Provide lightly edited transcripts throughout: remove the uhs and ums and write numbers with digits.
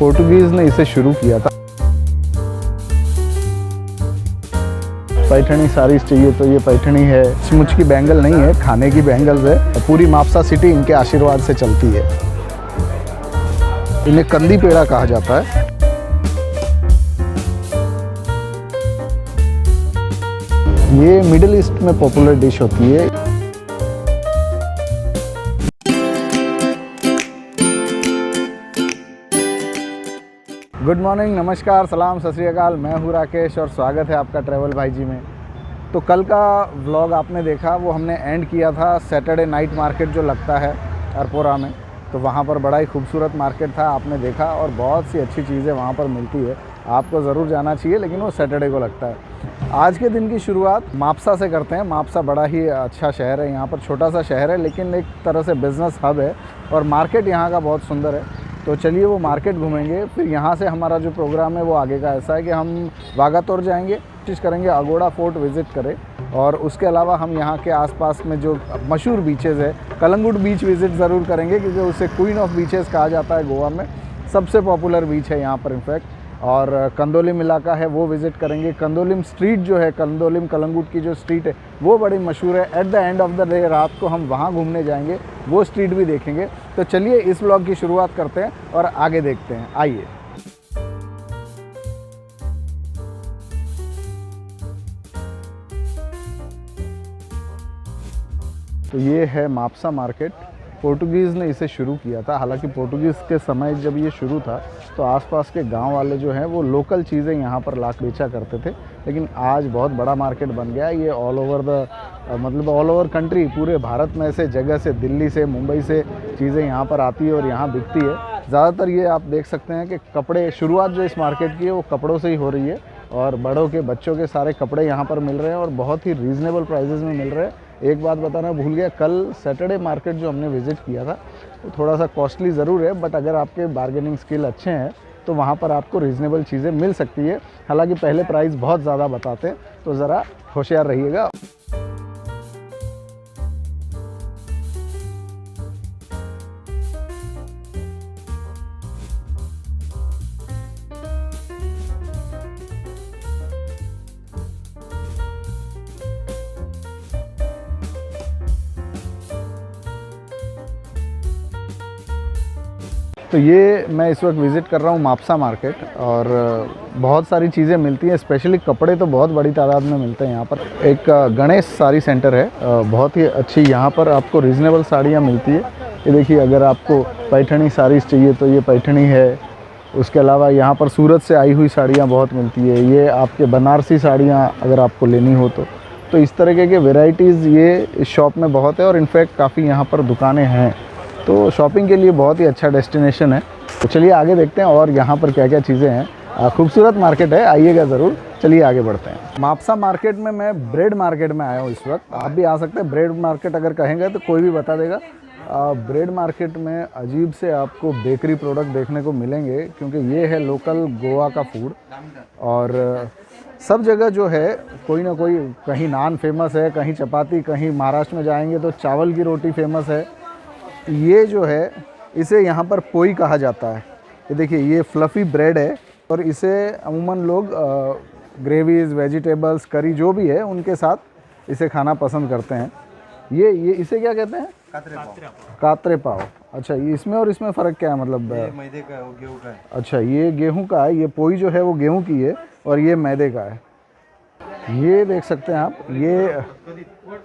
Portuguese ने इसे शुरू किया था। पैठनी साड़ीज़ चाहिए तो ये पैठनी है। सचमुच की बैंगल नहीं है, खाने की बैंगल्स है। पूरी मापसा सिटी इनके आशीर्वाद से चलती है। इन्हें कंदी पेड़ा कहा जाता है। ये मिडिल ईस्ट में पॉपुलर डिश होती है। गुड मॉर्निंग, नमस्कार, सलाम, सत श्री अकाल। मैं हूँ राकेश और स्वागत है आपका ट्रैवल भाई जी में। तो कल का व्लॉग आपने देखा, वो हमने एंड किया था सैटरडे नाइट मार्केट जो लगता है अरपोरा में। तो वहाँ पर बड़ा ही खूबसूरत मार्केट था, आपने देखा, और बहुत सी अच्छी चीज़ें वहाँ पर मिलती है। आपको ज़रूर जाना चाहिए, लेकिन वो सैटरडे को लगता है। आज के दिन की शुरुआत मापसा से करते हैं। मापसा बड़ा ही अच्छा शहर है, यहाँ पर छोटा सा शहर है लेकिन एक तरह से बिज़नेस हब है, और मार्केट यहाँ का बहुत सुंदर है। तो चलिए वो मार्केट घूमेंगे। फिर यहाँ से हमारा जो प्रोग्राम है वो आगे का ऐसा है कि हम वागातोर जाएंगे, कोशिश करेंगे अगोड़ा फोर्ट विज़िट करें, और उसके अलावा हम यहाँ के आसपास में जो मशहूर बीचेज़ है, कलंगुट बीच विज़िट ज़रूर करेंगे, क्योंकि उसे क्वीन ऑफ बीचेस कहा जाता है। गोवा में सबसे पॉपुलर बीच है यहाँ पर इनफैक्ट। और कंदोलिम इलाका है वो विज़िट करेंगे। कंदोलिम स्ट्रीट जो है, कंदोलिम कलंगुट की जो स्ट्रीट है वो बड़ी मशहूर है। At the end of the day रात को हम वहाँ घूमने जाएंगे, वो स्ट्रीट भी देखेंगे। तो चलिए इस व्लॉग की शुरुआत करते हैं और आगे देखते हैं, आइए। तो ये है मापसा मार्केट। पोर्टुगीज़ ने इसे शुरू किया था। हालांकि पोर्टुगीज़ के समय जब ये शुरू था तो आसपास के गांव वाले जो हैं वो लोकल चीज़ें यहाँ पर ला बेचा करते थे, लेकिन आज बहुत बड़ा मार्केट बन गया है। ये ऑल ओवर कंट्री, पूरे भारत में से जगह से, दिल्ली से, मुंबई से चीज़ें यहाँ पर आती है और यहाँ बिकती है। ज़्यादातर ये आप देख सकते हैं कि कपड़े, शुरुआत जो इस मार्केट की है वो कपड़ों से ही हो रही है, और बड़ों के, बच्चों के सारे कपड़े यहाँ पर मिल रहे हैं और बहुत ही रीज़नेबल प्राइजेज़ में मिल रहे हैं। एक बात बताना भूल गया, कल सैटरडे मार्केट जो हमने विज़िट किया था वो थोड़ा सा कॉस्टली ज़रूर है, बट अगर आपके बार्गेनिंग स्किल अच्छे हैं तो वहाँ पर आपको रीज़नेबल चीज़ें मिल सकती है। हालांकि पहले प्राइस बहुत ज़्यादा बताते हैं, तो ज़रा होशियार रहिएगा। तो ये मैं इस वक्त विज़िट कर रहा हूँ मापसा मार्केट, और बहुत सारी चीज़ें मिलती हैं। स्पेशली कपड़े तो बहुत बड़ी तादाद में मिलते हैं यहाँ पर। एक गणेश साड़ी सेंटर है, बहुत ही अच्छी यहाँ पर आपको रीज़नेबल साड़ियाँ मिलती है। ये देखिए, अगर आपको पैठनी साड़ीज़ चाहिए तो ये पैठनी है। उसके अलावा यहाँ पर सूरत से आई हुई साड़ियाँ बहुत मिलती है। ये आपके बनारसी साड़ियाँ अगर आपको लेनी हो तो इस तरीके के वेराइटीज़ ये इस शॉप में बहुत है, और इनफैक्ट काफ़ी यहाँ पर दुकानें हैं। तो शॉपिंग के लिए बहुत ही अच्छा डेस्टिनेशन है। तो चलिए आगे देखते हैं और यहाँ पर क्या क्या चीज़ें हैं। खूबसूरत मार्केट है, आइएगा ज़रूर। चलिए आगे बढ़ते हैं। मापसा मार्केट में मैं ब्रेड मार्केट में आया हूँ इस वक्त। आप भी आ सकते हैं। ब्रेड मार्केट अगर कहेंगे तो कोई भी बता देगा। ब्रेड मार्केट में अजीब से आपको बेकरी प्रोडक्ट देखने को मिलेंगे, क्योंकि ये है लोकल गोवा का फूड। और सब जगह जो है कोई ना कोई, कहीं नान फेमस है, कहीं चपाती, कहीं महाराष्ट्र में जाएंगे तो चावल की रोटी फेमस है। ये जो है इसे यहाँ पर पोई कहा जाता है। ये देखिए, ये फ्लफ़ी ब्रेड है, और इसे अमूमन लोग ग्रेवीज़, वेजिटेबल्स, करी जो भी है उनके साथ इसे खाना पसंद करते हैं। ये इसे क्या कहते हैं? कातरे पाव। अच्छा, ये इसमें और इसमें फ़र्क क्या है? मतलब ये मैदे का है, वो गेहूं का है। अच्छा, ये गेहूं का है। ये पोई जो है वो गेहूं की है, और ये मैदे का है। ये देख सकते हैं आप,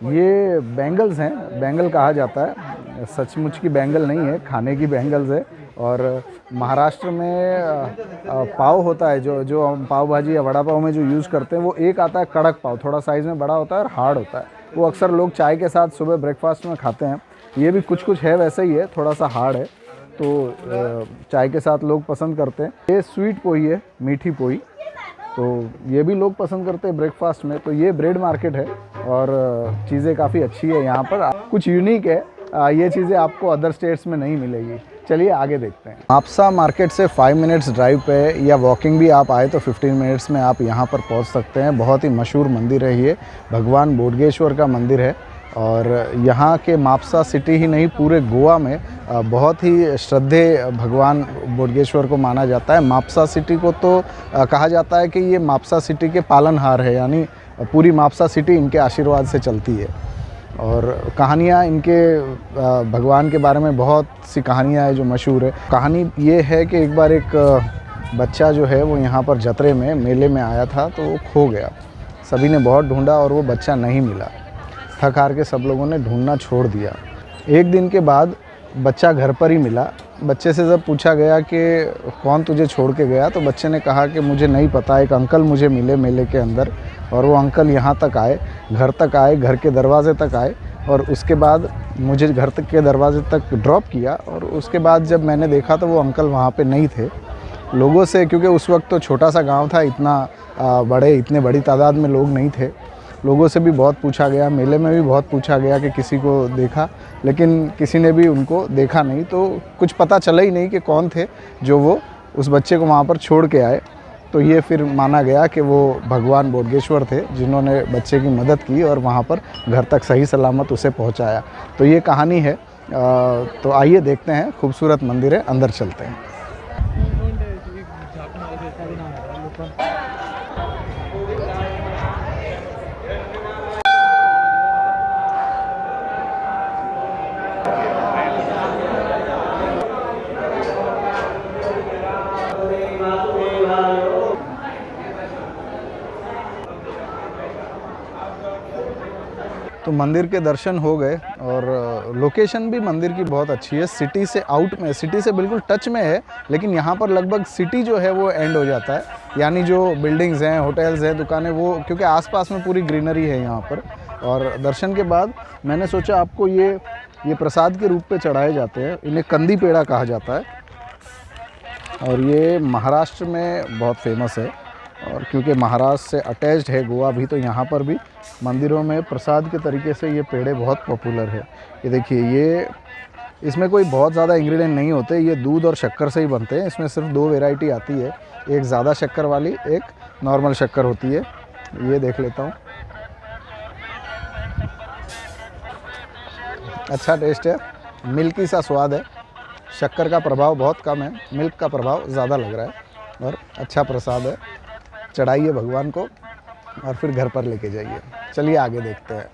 ये बैंगल्स हैं, बैंगल कहा जाता है। सचमुच की बैंगल नहीं है, खाने की बैंगल्स है। और महाराष्ट्र में पाव होता है, जो हम पाव भाजी या वड़ा पाव में जो यूज़ करते हैं, वो एक आता है कड़क पाव, थोड़ा साइज़ में बड़ा होता है और हार्ड होता है। वो अक्सर लोग चाय के साथ सुबह ब्रेकफास्ट में खाते हैं। ये भी कुछ है वैसे ही है, थोड़ा सा हार्ड है, तो चाय के साथ लोग पसंद करते हैं। ये स्वीट पोई है, मीठी पोई, तो ये भी लोग पसंद करते हैं ब्रेकफास्ट में। तो ये ब्रेड मार्केट है, और चीज़ें काफ़ी अच्छी है यहाँ पर, कुछ यूनिक है। ये चीज़ें आपको अदर स्टेट्स में नहीं मिलेगी। चलिए आगे देखते हैं। मापसा मार्केट से 5 मिनट्स ड्राइव पे, या वॉकिंग भी आप आए तो 15 मिनट्स में आप यहाँ पर पहुँच सकते हैं। बहुत ही मशहूर मंदिर है ये, भगवान बोडगेश्वर का मंदिर है, और यहाँ के मापसा सिटी ही नहीं पूरे गोवा में बहुत ही श्रद्धेय भगवान बोडगेश्वर को माना जाता है। मापसा सिटी को तो कहा जाता है कि ये मापसा सिटी के पालनहार है, यानी पूरी मापसा सिटी इनके आशीर्वाद से चलती है। और कहानियाँ इनके भगवान के बारे में बहुत सी कहानियाँ हैं जो मशहूर है। कहानी ये है कि एक बार एक बच्चा जो है वो यहाँ पर जतरे में मेले में आया था तो वो खो गया। सभी ने बहुत ढूंढा और वो बच्चा नहीं मिला। थक हार के सब लोगों ने ढूंढना छोड़ दिया। एक दिन के बाद बच्चा घर पर ही मिला। बच्चे से जब पूछा गया कि कौन तुझे छोड़ के गया, तो बच्चे ने कहा कि मुझे नहीं पता, एक अंकल मुझे मिले मेले के अंदर और वो अंकल यहाँ तक आए, घर तक आए, घर के दरवाजे तक आए और उसके बाद मुझे घर तक के दरवाजे तक ड्रॉप किया। और उसके बाद जब मैंने देखा तो वो अंकल वहाँ पे नहीं थे। लोगों से, क्योंकि उस वक्त तो छोटा सा गांव था, इतने बड़ी तादाद में लोग नहीं थे, लोगों से भी बहुत पूछा गया, मेले में भी बहुत पूछा गया कि किसी को देखा, लेकिन किसी ने भी उनको देखा नहीं। तो कुछ पता चला ही नहीं कि कौन थे जो वो उस बच्चे को वहाँ पर छोड़ के आए। तो ये फिर माना गया कि वो भगवान बोडगेश्वर थे जिन्होंने बच्चे की मदद की और वहाँ पर घर तक सही सलामत उसे पहुँचाया। तो ये कहानी है। तो आइए देखते हैं, खूबसूरत मंदिर है, अंदर चलते हैं। तो मंदिर के दर्शन हो गए और लोकेशन भी मंदिर की बहुत अच्छी है। सिटी से आउट में, सिटी से बिल्कुल टच में है, लेकिन यहाँ पर लगभग सिटी जो है वो एंड हो जाता है, यानी जो बिल्डिंग्स हैं, होटल्स हैं, दुकानें, वो क्योंकि आसपास में पूरी ग्रीनरी है यहाँ पर। और दर्शन के बाद मैंने सोचा आपको ये प्रसाद के रूप में चढ़ाए जाते हैं, इन्हें कंदी पेड़ा कहा जाता है और ये महाराष्ट्र में बहुत फेमस है। और क्योंकि महाराष्ट्र से अटैच्ड है गोवा भी, तो यहाँ पर भी मंदिरों में प्रसाद के तरीके से ये पेड़े बहुत पॉपुलर है। ये देखिए, इसमें कोई बहुत ज़्यादा इंग्रेडिएंट नहीं होते, ये दूध और शक्कर से ही बनते हैं। इसमें सिर्फ 2 वैरायटी आती है, एक ज़्यादा शक्कर वाली, एक नॉर्मल शक्कर होती है। ये देख लेता हूँ, अच्छा टेस्ट है, मिल्की सा स्वाद है। शक्कर का प्रभाव बहुत कम है, मिल्क का प्रभाव ज़्यादा लग रहा है और अच्छा प्रसाद है। चढ़ाइए भगवान को और फिर घर पर लेके जाइए। चलिए आगे देखते हैं।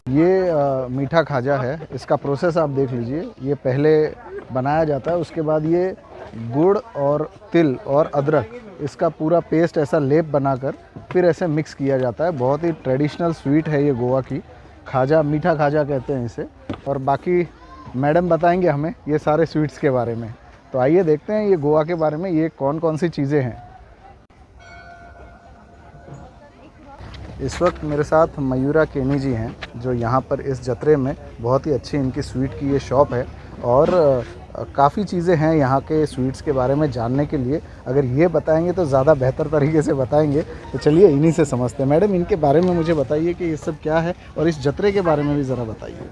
ये मीठा खाजा है, इसका प्रोसेस आप देख लीजिए। ये पहले बनाया जाता है, उसके बाद ये गुड़ और तिल और अदरक, इसका पूरा पेस्ट ऐसा लेप बनाकर फिर ऐसे मिक्स किया जाता है। बहुत ही ट्रेडिशनल स्वीट है ये गोवा की, खाजा, मीठा खाजा कहते हैं इसे। और बाकी मैडम बताएंगे हमें ये सारे स्वीट्स के बारे में। तो आइए देखते हैं ये गोवा के बारे में, ये कौन कौन सी चीज़ें हैं। इस वक्त मेरे साथ मयूरा केनी जी हैं, जो यहाँ पर इस जतरे में बहुत ही अच्छी इनकी स्वीट की ये शॉप है और काफ़ी चीज़ें हैं यहाँ के स्वीट्स के बारे में जानने के लिए। अगर ये बताएंगे तो ज़्यादा बेहतर तरीके से बताएंगे, तो चलिए इन्हीं से समझते हैं। मैडम, इनके बारे में मुझे बताइए कि ये सब क्या है और इस जतरे के बारे में भी ज़रा बताइए।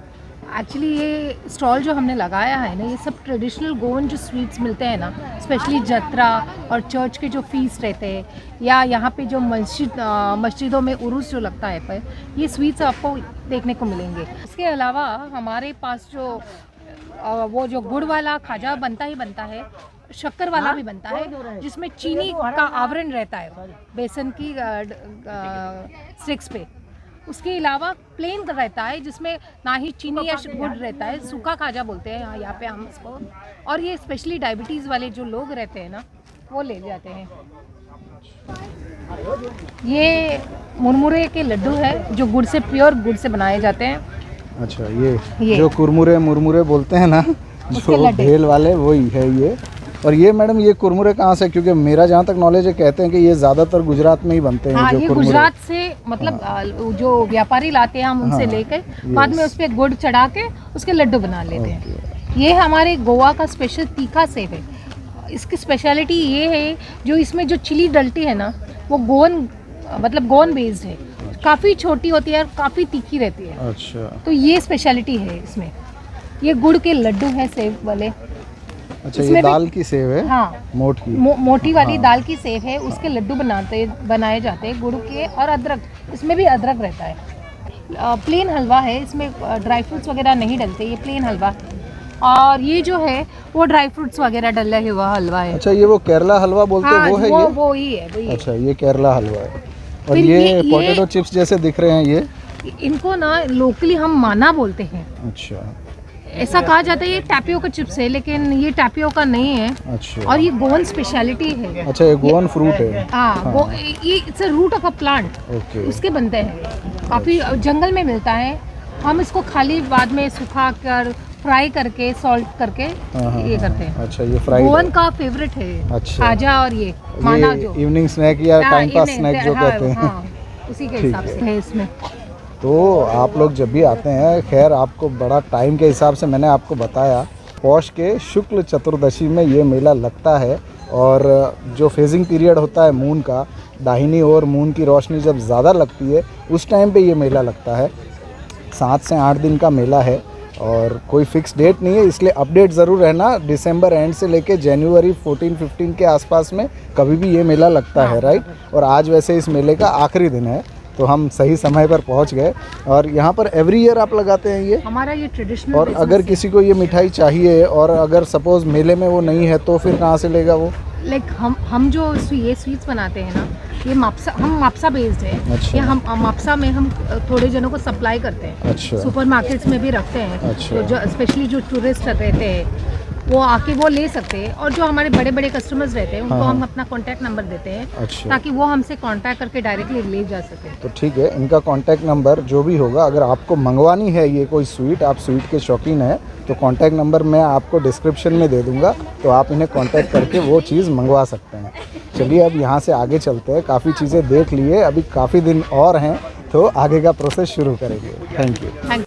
एक्चुअली ये स्टॉल जो हमने लगाया है ना, ये सब ट्रेडिशनल गोवन जो स्वीट्स मिलते हैं ना, स्पेशली जत्रा और चर्च के जो फीस्ट रहते हैं, या यहाँ पे जो मस्जिदों में उरूस जो लगता है पर, ये स्वीट्स आपको देखने को मिलेंगे। इसके अलावा हमारे पास वो जो गुड़ वाला खाजा बनता ही बनता है, शक्कर वाला भी बनता है, जिसमें चीनी का आवरण रहता है बेसन की स्टिक्स पे। उसके अलावा प्लेन रहता है, जिसमें ना ही चीनी या गुड़ रहता है, सूखा खाजा बोलते हैं यहाँ पे हम इसको। और ये स्पेशली डायबिटीज़ वाले जो लोग रहते हैं ना, वो ले जाते हैं। ये मुरमुरे के लड्डू है जो गुड़ से, प्योर गुड़ से बनाए जाते हैं। अच्छा, ये जो मुरमुरे बोलते हैं ना, जो भेल वाले, वही है ये। और ये मैडम, ये कुरमुरे कहाँ से? क्योंकि मेरा जहाँ तक नॉलेज है, कहते हैं कि ये ज़्यादातर गुजरात में ही बनते हैं। हाँ, जो ये कुरमुरे गुजरात से मतलब जो व्यापारी लाते हैं हम उनसे लेकर बाद में उस पर गुड़ चढ़ा के उसके लड्डू बना लेते हैं। ये हमारे गोवा का स्पेशल तीखा सेव है। इसकी स्पेशलिटी ये है जो इसमें जो चिली डलती है ना वो गोवन मतलब गोवन बेस्ड है, काफ़ी छोटी होती है और काफ़ी तीखी रहती है। अच्छा, तो ये स्पेशलिटी है इसमें। ये गुड़ के लड्डू हैं सेव वाले। अच्छा ये दाल की सेव है। हाँ, मोटी वाली दाल की सेव है, उसके लड्डू बनाए जाते हैं गुड़ के और अदरक, इसमें भी अदरक रहता है। प्लेन हलवा है, इसमें ड्राई फ्रूट्स वगैरह नहीं डलते, ये प्लेन हलवा है। और ये जो है वो ड्राई फ्रूट्स वगैरह डला हुआ हलवा है। अच्छा ये वो केरला हलवा बोलते हैं वो है ये? वो ही है, वही है। अच्छा ये केरला हलवा है। और फिर ये पोटैटो चिप्स जैसे दिख रहे हैं ये? इनको ना लोकली हम माना बोलते हैं। अच्छा, ऐसा कहा जाता है ये टैपियोका चिप्स है, लेकिन ये टैपियोका नहीं है। अच्छा, और ये गोवन स्पेशलिटी है। अच्छा ये गोवन फ्रूट है। हाँ, ये it's a root of a plant, उसके बनते हैं, काफ़ी जंगल में मिलता है। हम इसको खाली बाद में सुखा कर फ्राई करके सॉल्ट करके ये करते हैं। अच्छा ये फ्राई गोवन का फेवरेट है। अच्छा, खाजा और ये माना जो इवनिंग स्नैक या टाइम पास स्नैक जो कहते हैं। उसी के हिसाब से है इसमें। तो आप लोग जब भी आते हैं, खैर आपको बड़ा टाइम के हिसाब से मैंने आपको बताया, पौष के शुक्ल चतुर्दशी में ये मेला लगता है। और जो फेजिंग पीरियड होता है मून का, दाहिनी ओर मून की रोशनी जब ज़्यादा लगती है उस टाइम पे ये मेला लगता है। 7 से 8 दिन का मेला है और कोई फिक्स डेट नहीं है, इसलिए अपडेट ज़रूर रहना। दिसंबर एंड से लेके जनवरी 14-15 के आसपास में कभी भी ये मेला लगता है, राइट। और आज वैसे इस मेले का आखिरी दिन है, तो हम सही समय पर पहुंच गए। और यहाँ पर एवरी ईयर आप लगाते हैं ये? हमारा ये ट्रेडिशनल। और अगर किसी को ये मिठाई चाहिए और अगर सपोज मेले में वो नहीं है तो फिर कहाँ से लेगा वो? लाइक हम जो ये स्वीट्स बनाते हैं ना, ये हम मापसा बेस्ड है। अच्छा। ये हम मापसा में हम थोड़े जनों को सप्लाई करते हैं। अच्छा। सुपरमार्केट्स में भी रखते हैं। अच्छा। तो जो स्पेशली जो टूरिस्ट रहते हैं वो आके वो ले सकते हैं। और जो हमारे बड़े बड़े कस्टमर्स रहते हैं उनको हम अपना कॉन्टैक्ट नंबर देते हैं। अच्छा। ताकि वो हमसे कॉन्टैक्ट करके डायरेक्टली ले जा सके। तो ठीक है, इनका कॉन्टैक्ट नंबर जो भी होगा, अगर आपको मंगवानी है ये कोई स्वीट, आप स्वीट के शौकीन हैं, तो कॉन्टैक्ट नंबर मैं आपको डिस्क्रिप्शन में दे दूंगा, तो आप इन्हें कॉन्टैक्ट करके वो चीज़ मंगवा सकते हैं। चलिए अब यहाँ से आगे चलते हैं, काफ़ी चीज़ें देख लिए, अभी काफ़ी दिन और हैं, तो आगे का प्रोसेस शुरू करेंगे। Thank you.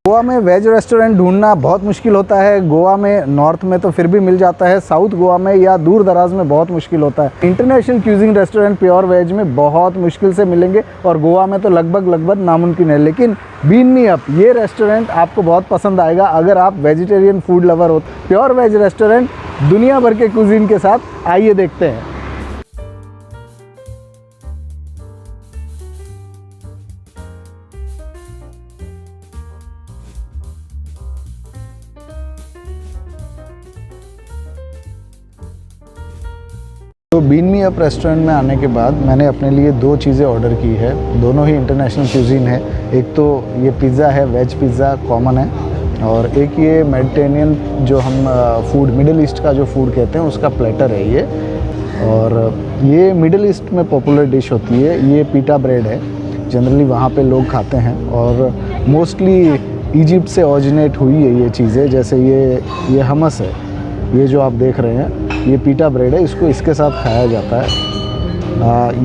गोवा में वेज रेस्टोरेंट ढूंढना बहुत मुश्किल होता है। गोवा में नॉर्थ में तो फिर भी मिल जाता है, साउथ गोवा में या दूर दराज में बहुत मुश्किल होता है। International cuisine restaurant pure veg में बहुत मुश्किल से मिलेंगे और गोवा में तो लगभग नामुमकिन है। लेकिन बीन मी अप ये रेस्टोरेंट आपको बहुत पसंद आएगा अगर आप वेजिटेरियन फूड लवर हो। प्योर वेज रेस्टोरेंट दुनिया भर के क्यूजिन के साथ, आइए देखते हैं। तो बीन मी अप रेस्टोरेंट में आने के बाद मैंने अपने लिए 2 चीज़ें ऑर्डर की है, दोनों ही इंटरनेशनल क्यूजीन है। एक तो ये पिज़्ज़ा है, वेज पिज़्ज़ा कॉमन है, और एक ये मेडिटेरेनियन जो हम फूड, मिडिल ईस्ट का जो फूड कहते हैं उसका प्लेटर है ये। और ये मिडिल ईस्ट में पॉपुलर डिश होती है, ये पीटा ब्रेड है, जनरली वहाँ पे लोग खाते हैं और मोस्टली इजिप्ट से ओरिजिनेट हुई है ये चीज़ें। जैसे ये हमस है, ये जो आप देख रहे हैं ये पीटा ब्रेड है, इसको इसके साथ खाया जाता है।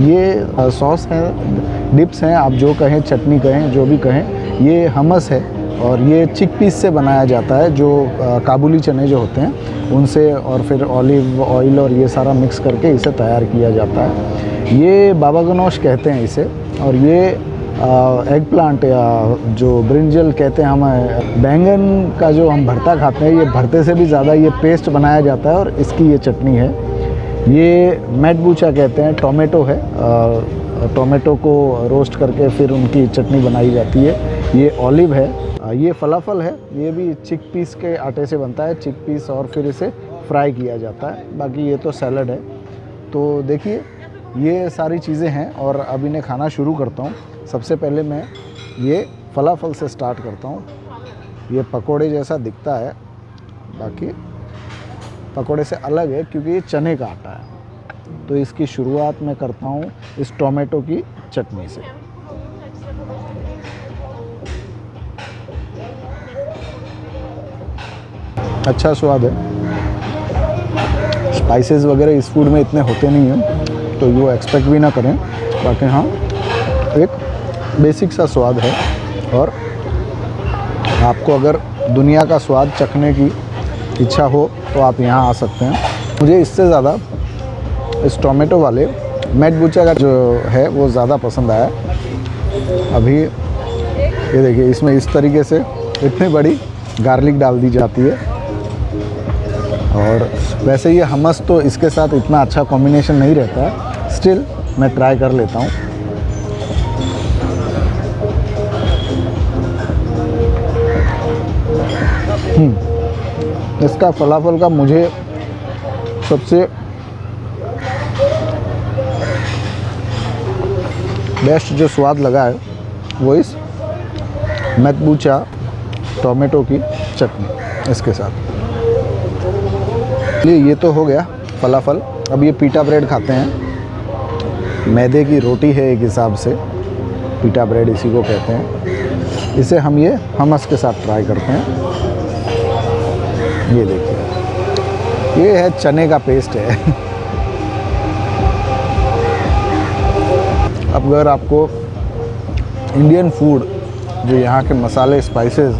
ये सॉस है, डिप्स हैं, आप जो कहें, चटनी कहें, जो भी कहें, ये हमस है और ये चिक पीस से बनाया जाता है, जो काबुली चने जो होते हैं उनसे, और फिर ऑलिव ऑयल और ये सारा मिक्स करके इसे तैयार किया जाता है। ये बाबा गनोश कहते हैं इसे। और ये एग प्लांट या जो ब्रिंजल कहते हैं हम, बैंगन का जो हम भरता खाते हैं, ये भरते से भी ज़्यादा ये पेस्ट बनाया जाता है और इसकी ये चटनी है। ये मैटबूचा कहते हैं, टोमेटो है, टोमेटो को रोस्ट करके फिर उनकी चटनी बनाई जाती है। ये ऑलिव है, ये फलाफल है, ये भी चिक पीस के आटे से बनता है, चिक पीस, और फिर इसे फ्राई किया जाता है। बाकी ये तो सैलड है। तो देखिए ये सारी चीज़ें हैं और अब इन्हें खाना शुरू करता हूँ। सबसे पहले मैं ये फलाफल से स्टार्ट करता हूँ। ये पकोड़े जैसा दिखता है, बाकी पकोड़े से अलग है क्योंकि ये चने का आटा है। तो इसकी शुरुआत मैं करता हूँ इस टोमेटो की चटनी से। अच्छा स्वाद है। स्पाइसेस वगैरह इस फूड में इतने होते नहीं हैं, तो वो एक्सपेक्ट भी ना करें। बाकी हाँ, एक बेसिक सा स्वाद है। और आपको अगर दुनिया का स्वाद चखने की इच्छा हो तो आप यहाँ आ सकते हैं। मुझे इससे ज़्यादा इस टोमेटो वाले मैट बुचा का जो है वो ज़्यादा पसंद आया। अभी ये देखिए, इसमें इस तरीके से इतनी बड़ी गार्लिक डाल दी जाती है। और वैसे ये हमस तो इसके साथ इतना अच्छा कॉम्बिनेशन नहीं रहता है, स्टिल मैं ट्राई कर लेता हूँ। इसका फलाफल का मुझे सबसे बेस्ट जो स्वाद लगा है वो इस मैतबूचा टोमेटो की चटनी इसके साथ। ये तो हो गया फलाफल। अब ये पीटा ब्रेड खाते हैं। मैदे की रोटी है एक हिसाब से, पीटा ब्रेड इसी को कहते हैं। इसे हम ये हमस के साथ ट्राई करते हैं। ये देखिए, ये है चने का पेस्ट है। अब अगर आपको इंडियन फूड जो यहाँ के मसाले, स्पाइसेस,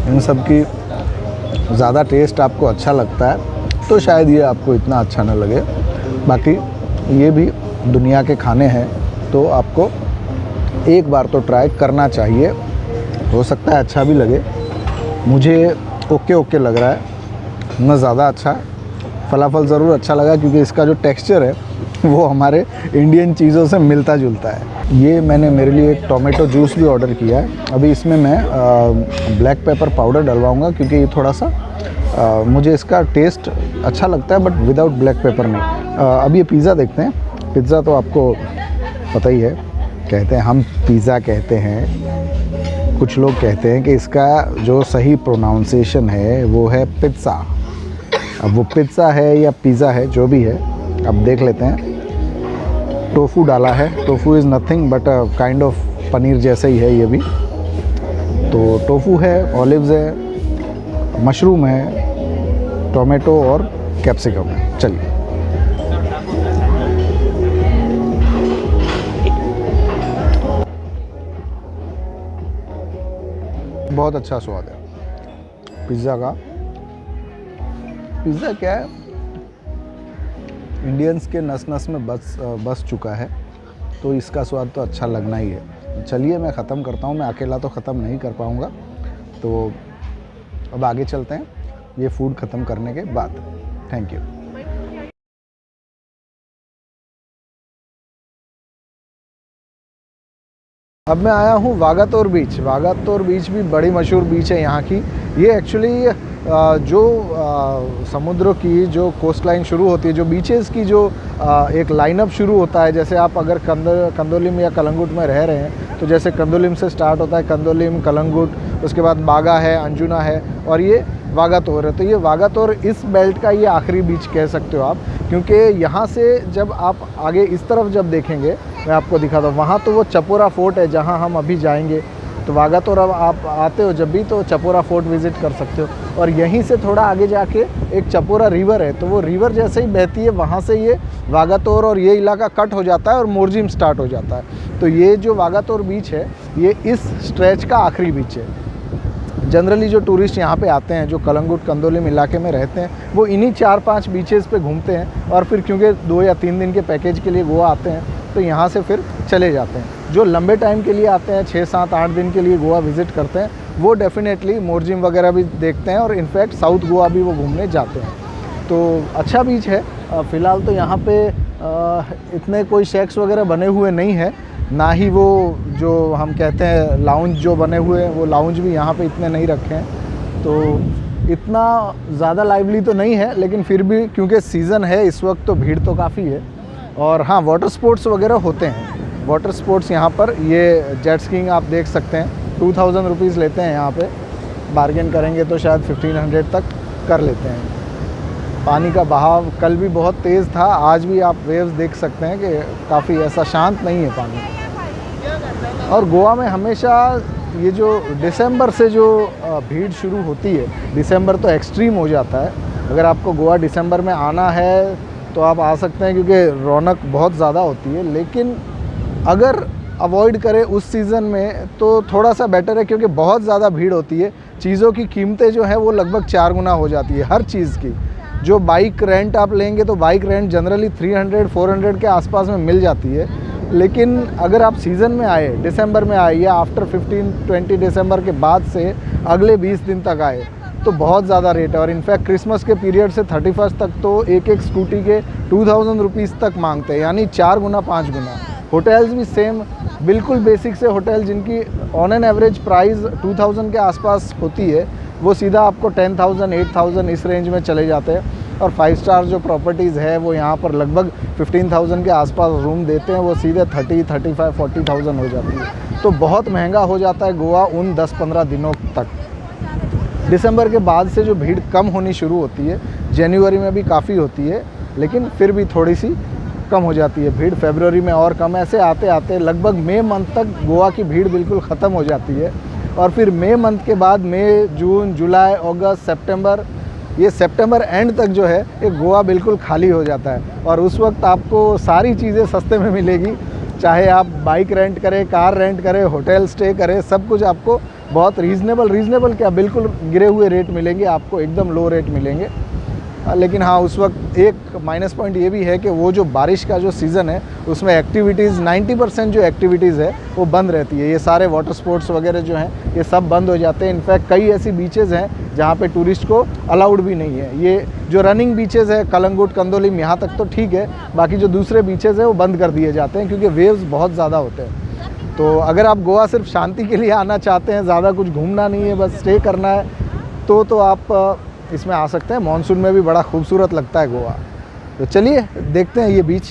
इन सब की ज़्यादा टेस्ट आपको अच्छा लगता है तो शायद ये आपको इतना अच्छा ना लगे। बाकी ये भी दुनिया के खाने हैं, तो आपको एक बार तो ट्राई करना चाहिए। हो सकता है अच्छा भी लगे। मुझे ओके ओके लग रहा है, ना ज़्यादा अच्छा। फलाफल ज़रूर अच्छा लगा क्योंकि इसका जो टेक्सचर है वो हमारे इंडियन चीज़ों से मिलता जुलता है। ये मैंने मेरे लिए एक टोमेटो जूस भी ऑर्डर किया है। अभी इसमें मैं ब्लैक पेपर पाउडर डलवाऊंगा क्योंकि ये थोड़ा सा मुझे इसका टेस्ट अच्छा लगता है, बट विदाउट ब्लैक पेपर नहीं। अब ये पिज़्ज़ा देखते हैं। पिज़्ज़ा तो आपको पता ही है, कहते हैं हम पिज़्ज़ा कहते हैं, कुछ लोग कहते हैं कि इसका जो सही प्रोनाउंसिएशन है वो है पिज़्ज़ा। अब वो पिज़्ज़ा है या पिज़्ज़ा है, जो भी है, अब देख लेते हैं। टोफू डाला है। Tofu is nothing but kind of paneer जैसे ही है ये भी। तो टोफू है, ऑलिव्स है, मशरूम है, टोमेटो और कैप्सिकम है। चलिए, बहुत अच्छा स्वाद है पिज़्ज़ा का। पिज़्ज़ा क्या है, इंडियंस के नस नस में बस चुका है, तो इसका स्वाद तो अच्छा लगना ही है। चलिए मैं ख़त्म करता हूँ। मैं अकेला तो ख़त्म नहीं कर पाऊँगा, तो अब आगे चलते हैं ये फूड ख़त्म करने के बाद। Thank you. अब मैं आया हूँ वागातोर बीच। वागातोर बीच भी बड़ी मशहूर बीच है यहाँ की। ये एक्चुअली जो समुद्र की जो कोस्ट लाइन शुरू होती है, जो बीचेस की जो एक लाइनअप शुरू होता है। जैसे आप अगर कंदोलिम या कलंगुट में रह रहे हैं तो जैसे कंदोलिम से स्टार्ट होता है, कंदोलिम, कलंगुट, उसके बाद बागा है, अंजुना है और ये वागातोर है। तो ये वागातोर इस बेल्ट का ये आखिरी बीच कह सकते हो आप, क्योंकि यहाँ से जब आप आगे इस तरफ जब देखेंगे, मैं आपको दिखाता हूँ, वहाँ तो वो चपोरा फोर्ट है जहाँ हम अभी जाएंगे। तो वागातोर अब आप आते हो जब भी तो चपोरा फोर्ट विज़िट कर सकते हो। और यहीं से थोड़ा आगे जाके एक चपोरा रिवर है, तो वो रिवर जैसे ही बहती है वहाँ से ये वागातोर और ये इलाका कट हो जाता है और मोरजिम स्टार्ट हो जाता है। तो ये जो वागातोर बीच है ये इस स्ट्रेच का आखिरी बीच है। जनरली जो टूरिस्ट यहाँ पे आते हैं, जो कलंगुट कंदोलिम इलाके में रहते हैं, वो इन्हीं 4-5 बीचेस पे घूमते हैं और फिर क्योंकि 2 या 3 दिन के पैकेज के लिए गोवा आते हैं तो यहाँ से फिर चले जाते हैं। जो लंबे टाइम के लिए आते हैं, 6, 7, 8 दिन के लिए गोवा विज़िट करते हैं, वो डेफिनेटली मोरजिम वगैरह भी देखते हैं और इनफैक्ट साउथ गोवा भी वो घूमने जाते हैं। तो अच्छा बीच है। फ़िलहाल तो यहाँ पे इतने कोई शेक्स वगैरह बने हुए नहीं है, ना ही वो जो हम कहते हैं लाउंज जो बने हुए हैं, वो लाउंज भी यहाँ पे इतने नहीं रखे हैं। तो इतना ज़्यादा लाइवली तो नहीं है, लेकिन फिर भी क्योंकि सीज़न है इस वक्त तो भीड़ तो काफ़ी है। और हाँ, वाटर स्पोर्ट्स वगैरह होते हैं। वाटर स्पोर्ट्स यहाँ पर ये जेट स्कीइंग आप देख सकते हैं। 2000 रुपीज़ लेते हैं यहाँ पे, बार्गेन करेंगे तो शायद 1500 तक कर लेते हैं। पानी का बहाव कल भी बहुत तेज़ था, आज भी आप वेव्स देख सकते हैं कि काफ़ी ऐसा शांत नहीं है पानी। और गोवा में हमेशा ये जो दिसंबर से जो भीड़ शुरू होती है, दिसंबर तो एक्सट्रीम हो जाता है। अगर आपको गोवा दिसंबर में आना है तो आप आ सकते हैं क्योंकि रौनक बहुत ज़्यादा होती है। लेकिन अगर अवॉइड करें उस सीज़न में तो थोड़ा सा बेटर है, क्योंकि बहुत ज़्यादा भीड़ होती है। चीज़ों की कीमतें जो हैं वो लगभग 4 गुना हो जाती है हर चीज़ की। जो बाइक रेंट आप लेंगे तो बाइक रेंट जनरली 300-400 के आसपास में मिल जाती है। लेकिन अगर आप सीज़न में आए, दिसंबर में आए या आफ्टर 15-20 दिसंबर के बाद से अगले 20 दिन तक आए तो बहुत ज़्यादा रेट है। और इनफैक्ट क्रिसमस के पीरियड से 31st तक तो एक स्कूटी के 2000 रुपीज़ तक मांगते हैं, यानी 4 गुना 5 गुना। होटल्स भी सेम, बिल्कुल बेसिक से होटल जिनकी ऑन एन एवरेज प्राइस 2000 के आसपास होती है, वो सीधा आपको 10,000 8,000 इस रेंज में चले जाते हैं। और 5 स्टार जो प्रॉपर्टीज़ है वो यहाँ पर लगभग 15,000 के आसपास रूम देते हैं, वो सीधे 30, 35, 40,000 हो जाती है। तो बहुत महंगा हो जाता है गोवा उन 10-15 दिनों तक। दिसंबर के बाद से जो भीड़ कम होनी शुरू होती है, जनवरी में भी काफ़ी होती है लेकिन फिर भी थोड़ी सी कम हो जाती है भीड़। फरवरी में और कम, ऐसे आते आते लगभग मई मंथ तक गोवा की भीड़ बिल्कुल ख़त्म हो जाती है। और फिर मई मंथ के बाद मई, जून, जुलाई, अगस्त, सितंबर, ये सितंबर एंड तक जो है ये गोवा बिल्कुल खाली हो जाता है। और उस वक्त आपको सारी चीज़ें सस्ते में मिलेगी, चाहे आप बाइक रेंट करें, कार रेंट करें, होटल स्टे करें, सब कुछ आपको बहुत रीज़नेबल क्या बिल्कुल गिरे हुए रेट मिलेंगे, आपको एकदम लो रेट मिलेंगे। लेकिन हाँ, उस वक्त एक माइनस पॉइंट ये भी है कि वो जो बारिश का जो सीज़न है उसमें एक्टिविटीज़ 90% जो एक्टिविटीज़ है वो बंद रहती है। ये सारे वाटर स्पोर्ट्स वगैरह जो हैं ये सब बंद हो जाते हैं। इनफैक्ट कई ऐसी बीचेज़ हैं जहाँ पे टूरिस्ट को अलाउड भी नहीं है। ये जो रनिंग बीचेज़ है कलंगुट, कंदोलिम, यहाँ तक तो ठीक है, बाकी जो दूसरे बीचेज़ हैं वो बंद कर दिए जाते हैं क्योंकि वेव्स बहुत ज़्यादा होते हैं। तो अगर आप गोवा सिर्फ शांति के लिए आना चाहते हैं, ज़्यादा कुछ घूमना नहीं है, बस स्टे करना है, तो आप इसमें आ सकते हैं। मॉनसून में भी बड़ा खूबसूरत लगता है गोवा। तो चलिए देखते हैं ये बीच।